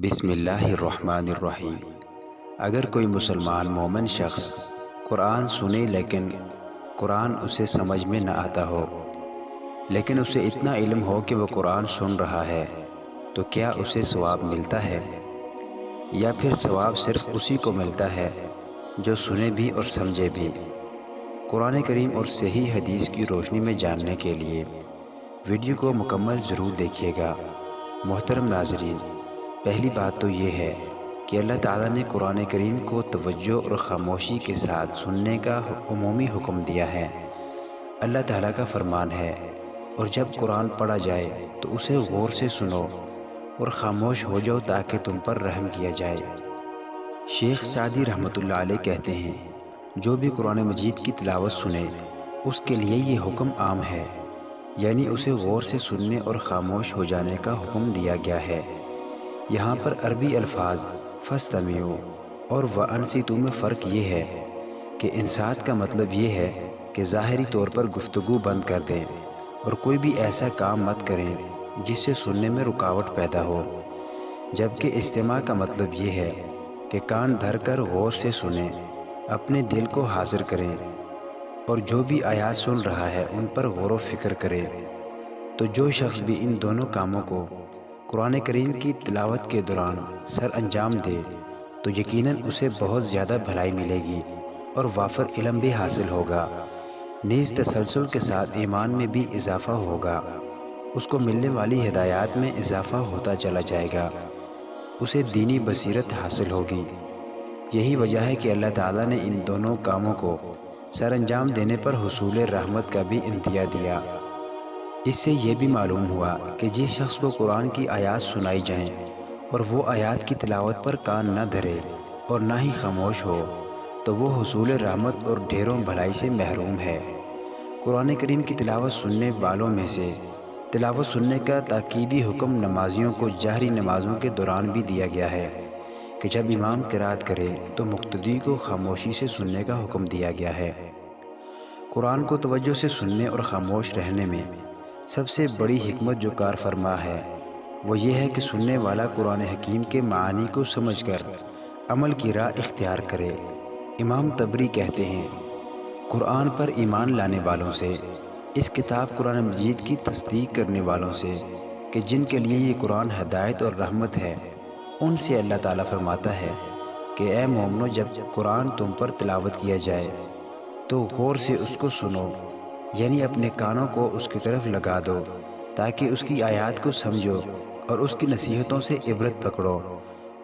بسم اللہ الرحمن الرحیم۔ اگر کوئی مسلمان مومن شخص قرآن سنے لیکن قرآن اسے سمجھ میں نہ آتا ہو، لیکن اسے اتنا علم ہو کہ وہ قرآن سن رہا ہے، تو کیا اسے ثواب ملتا ہے؟ یا پھر ثواب صرف اسی کو ملتا ہے جو سنے بھی اور سمجھے بھی؟ قرآن کریم اور صحیح حدیث کی روشنی میں جاننے کے لیے ویڈیو کو مکمل ضرور دیکھیے گا۔ محترم ناظرین، پہلی بات تو یہ ہے کہ اللہ تعالیٰ نے قرآن کریم کو توجہ اور خاموشی کے ساتھ سننے کا عمومی حکم دیا ہے۔ اللہ تعالیٰ کا فرمان ہے، اور جب قرآن پڑھا جائے تو اسے غور سے سنو اور خاموش ہو جاؤ تاکہ تم پر رحم کیا جائے۔ شیخ سعدی رحمۃ اللہ علیہ کہتے ہیں، جو بھی قرآن مجید کی تلاوت سنے اس کے لیے یہ حکم عام ہے، یعنی اسے غور سے سننے اور خاموش ہو جانے کا حکم دیا گیا ہے۔ یہاں پر عربی الفاظ فاستمعوا اور وانصتوا میں فرق یہ ہے کہ انصات کا مطلب یہ ہے کہ ظاہری طور پر گفتگو بند کر دیں اور کوئی بھی ایسا کام مت کریں جس سے سننے میں رکاوٹ پیدا ہو، جبکہ استماع کا مطلب یہ ہے کہ کان دھر کر غور سے سنیں، اپنے دل کو حاضر کریں اور جو بھی آیات سن رہا ہے ان پر غور و فکر کرے۔ تو جو شخص بھی ان دونوں کاموں کو قرآن کریم کی تلاوت کے دوران سر انجام دے تو یقیناً اسے بہت زیادہ بھلائی ملے گی اور وافر علم بھی حاصل ہوگا، نیز تسلسل کے ساتھ ایمان میں بھی اضافہ ہوگا، اس کو ملنے والی ہدایات میں اضافہ ہوتا چلا جائے گا، اسے دینی بصیرت حاصل ہوگی۔ یہی وجہ ہے کہ اللہ تعالیٰ نے ان دونوں کاموں کو سر انجام دینے پر حصول رحمت کا بھی انتہا دیا۔ اس سے یہ بھی معلوم ہوا کہ جس شخص کو قرآن کی آیات سنائی جائیں اور وہ آیات کی تلاوت پر کان نہ دھرے اور نہ ہی خاموش ہو تو وہ حصول رحمت اور ڈھیروں بھلائی سے محروم ہے۔ قرآن کریم کی تلاوت سننے والوں میں سے تلاوت سننے کا تاکیدی حکم نمازیوں کو جہری نمازوں کے دوران بھی دیا گیا ہے کہ جب امام قرات کرے تو مقتدی کو خاموشی سے سننے کا حکم دیا گیا ہے۔ قرآن کو توجہ سے سننے اور خاموش رہنے میں سب سے بڑی حکمت جو کار فرما ہے وہ یہ ہے کہ سننے والا قرآن حکیم کے معانی کو سمجھ کر عمل کی راہ اختیار کرے۔ امام طبری کہتے ہیں، قرآن پر ایمان لانے والوں سے، اس کتاب قرآن مجید کی تصدیق کرنے والوں سے کہ جن کے لیے یہ قرآن ہدایت اور رحمت ہے، ان سے اللہ تعالیٰ فرماتا ہے کہ اے مومنو، جب قرآن تم پر تلاوت کیا جائے تو غور سے اس کو سنو، یعنی اپنے کانوں کو اس کی طرف لگا دو تاکہ اس کی آیات کو سمجھو اور اس کی نصیحتوں سے عبرت پکڑو،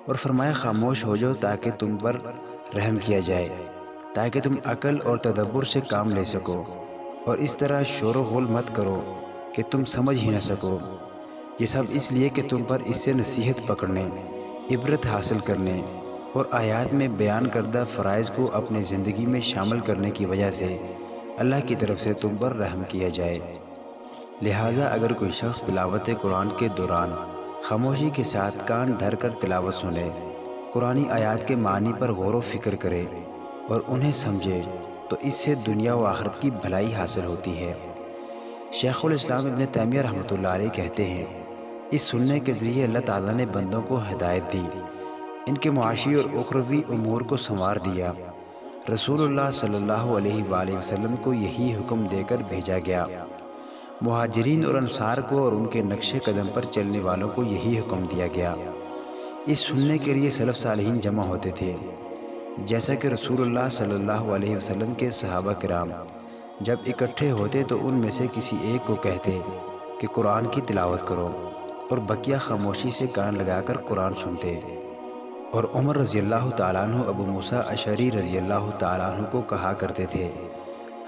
اور فرمایا خاموش ہو جاؤ تاکہ تم پر رحم کیا جائے، تاکہ تم عقل اور تدبر سے کام لے سکو، اور اس طرح شور و غل مت کرو کہ تم سمجھ ہی نہ سکو۔ یہ سب اس لیے کہ تم پر اس سے نصیحت پکڑنے، عبرت حاصل کرنے اور آیات میں بیان کردہ فرائض کو اپنے زندگی میں شامل کرنے کی وجہ سے اللہ کی طرف سے تم پر رحم کیا جائے۔ لہٰذا اگر کوئی شخص تلاوت قرآن کے دوران خاموشی کے ساتھ کان دھر کر تلاوت سنے، قرآنی آیات کے معنی پر غور و فکر کرے اور انہیں سمجھے تو اس سے دنیا و آخرت کی بھلائی حاصل ہوتی ہے۔ شیخ الاسلام ابن تیمیہ رحمۃ اللہ علیہ کہتے ہیں، اس سننے کے ذریعے اللہ تعالیٰ نے بندوں کو ہدایت دی، ان کے معاشی اور اخروی امور کو سنوار دیا۔ رسول اللہ صلی اللہ علیہ وآلہ وسلم کو یہی حکم دے کر بھیجا گیا، مہاجرین اور انصار کو اور ان کے نقش قدم پر چلنے والوں کو یہی حکم دیا گیا۔ اس سننے کے لیے سلف صالحین جمع ہوتے تھے، جیسا کہ رسول اللہ صلی اللہ علیہ وسلم کے صحابہ کرام جب اکٹھے ہوتے تو ان میں سے کسی ایک کو کہتے کہ قرآن کی تلاوت کرو، اور بقیہ خاموشی سے کان لگا کر قرآن سنتے۔ اور عمر رضی اللہ تعالیٰ عنہ ابو موسیٰ اشعری رضی اللہ تعالیٰ عنہ کو کہا کرتے تھے،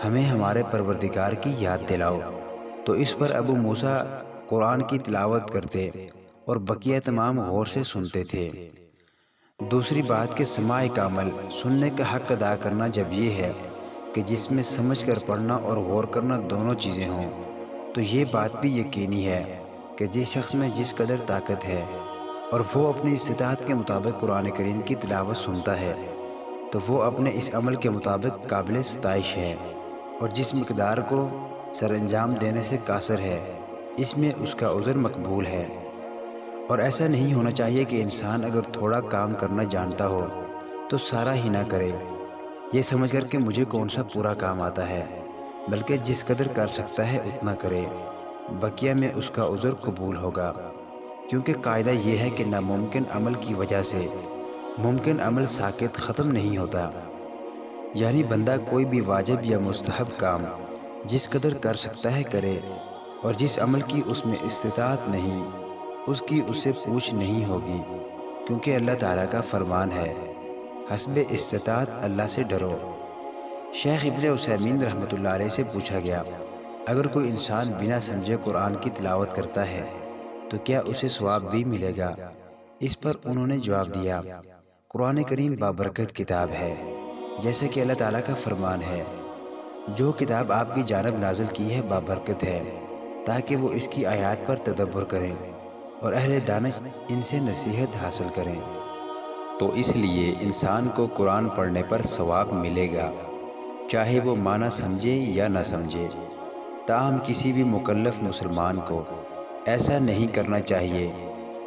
ہمیں ہمارے پروردگار کی یاد دلاؤ، تو اس پر ابو موسیٰ قرآن کی تلاوت کرتے اور بقیہ تمام غور سے سنتے تھے۔ دوسری بات کہ سماع کامل، سننے کا حق ادا کرنا جب یہ ہے کہ جس میں سمجھ کر پڑھنا اور غور کرنا دونوں چیزیں ہوں، تو یہ بات بھی یقینی ہے کہ جس شخص میں جس قدر طاقت ہے اور وہ اپنی استطاعت کے مطابق قرآن کریم کی تلاوت سنتا ہے تو وہ اپنے اس عمل کے مطابق قابل ستائش ہے، اور جس مقدار کو سر انجام دینے سے قاصر ہے اس میں اس کا عذر مقبول ہے۔ اور ایسا نہیں ہونا چاہیے کہ انسان اگر تھوڑا کام کرنا جانتا ہو تو سارا ہی نہ کرے، یہ سمجھ کر کہ مجھے کون سا پورا کام آتا ہے، بلکہ جس قدر کر سکتا ہے اتنا کرے، بقیہ میں اس کا عذر قبول ہوگا۔ کیونکہ قاعدہ یہ ہے کہ ناممکن عمل کی وجہ سے ممکن عمل ساکت ختم نہیں ہوتا، یعنی بندہ کوئی بھی واجب یا مستحب کام جس قدر کر سکتا ہے کرے، اور جس عمل کی اس میں استطاعت نہیں اس کی اس سے پوچھ نہیں ہوگی، کیونکہ اللہ تعالیٰ کا فرمان ہے، حسب استطاعت اللہ سے ڈرو۔ شیخ ابن عثیمین رحمۃ اللہ علیہ سے پوچھا گیا، اگر کوئی انسان بنا سمجھے قرآن کی تلاوت کرتا ہے تو کیا اسے ثواب بھی ملے گا؟ اس پر انہوں نے جواب دیا، قرآن کریم بابرکت کتاب ہے، جیسے کہ اللہ تعالیٰ کا فرمان ہے، جو کتاب آپ کی جانب نازل کی ہے بابرکت ہے، تاکہ وہ اس کی آیات پر تدبر کریں اور اہل دانش ان سے نصیحت حاصل کریں۔ تو اس لیے انسان کو قرآن پڑھنے پر ثواب ملے گا، چاہے وہ معنی سمجھے یا نہ سمجھے۔ تاہم کسی بھی مکلف مسلمان کو ایسا نہیں کرنا چاہیے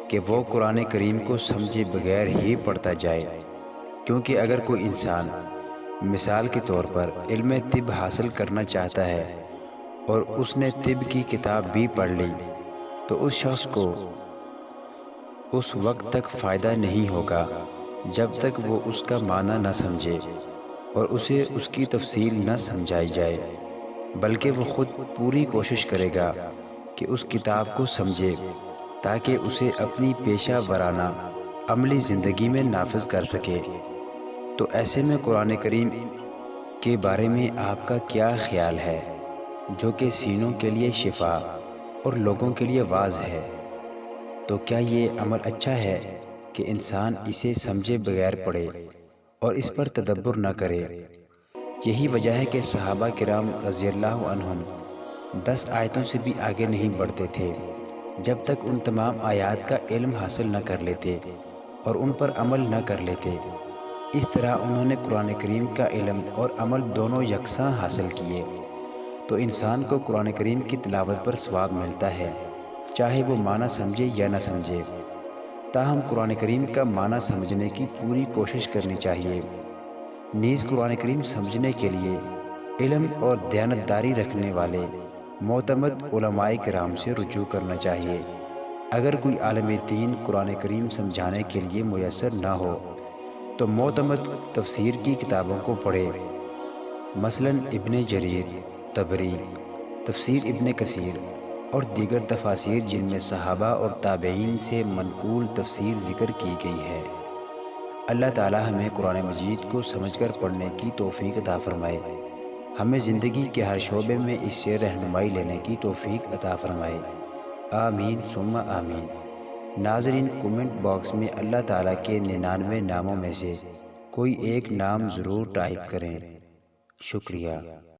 کہ وہ قرآن کریم کو سمجھے بغیر ہی پڑھتا جائے، کیونکہ اگر کوئی انسان مثال کے طور پر علم طب حاصل کرنا چاہتا ہے اور اس نے طب کی کتاب بھی پڑھ لی تو اس شخص کو اس وقت تک فائدہ نہیں ہوگا جب تک وہ اس کا معنی نہ سمجھے اور اسے اس کی تفصیل نہ سمجھائی جائے، بلکہ وہ خود پوری کوشش کرے گا کہ اس کتاب کو سمجھے تاکہ اسے اپنی پیشہ ورانہ عملی زندگی میں نافذ کر سکے۔ تو ایسے میں قرآن کریم کے بارے میں آپ کا کیا خیال ہے، جو کہ سینوں کے لیے شفا اور لوگوں کے لیے واعظ ہے؟ تو کیا یہ عمل اچھا ہے کہ انسان اسے سمجھے بغیر پڑھے اور اس پر تدبر نہ کرے؟ یہی وجہ ہے کہ صحابہ کرام رضی اللہ عنہم 10 آیتوں سے بھی آگے نہیں بڑھتے تھے جب تک ان تمام آیات کا علم حاصل نہ کر لیتے اور ان پر عمل نہ کر لیتے۔ اس طرح انہوں نے قرآن کریم کا علم اور عمل دونوں یکساں حاصل کیے۔ تو انسان کو قرآن کریم کی تلاوت پر ثواب ملتا ہے، چاہے وہ معنی سمجھے یا نہ سمجھے۔ تاہم قرآن کریم کا معنی سمجھنے کی پوری کوشش کرنی چاہیے۔ نیز قرآن کریم سمجھنے کے لیے علم اور دیانتداری رکھنے والے معتمد علماء کرام سے رجوع کرنا چاہیے۔ اگر کوئی عالم دین قرآن کریم سمجھانے کے لیے میسر نہ ہو تو معتمد تفسیر کی کتابوں کو پڑھے، مثلاً ابن جریر طبری، تفسیر ابن کثیر اور دیگر تفاسیر جن میں صحابہ اور تابعین سے منقول تفسیر ذکر کی گئی ہے۔ اللہ تعالی ہمیں قرآن مجید کو سمجھ کر پڑھنے کی توفیق عطا فرمائے، ہمیں زندگی کے ہر شعبے میں اس سے رہنمائی لینے کی توفیق عطا فرمائے، آمین ثم آمین۔ ناظرین، کومنٹ باکس میں اللہ تعالیٰ کے 99 ناموں میں سے کوئی ایک نام ضرور ٹائپ کریں۔ شکریہ۔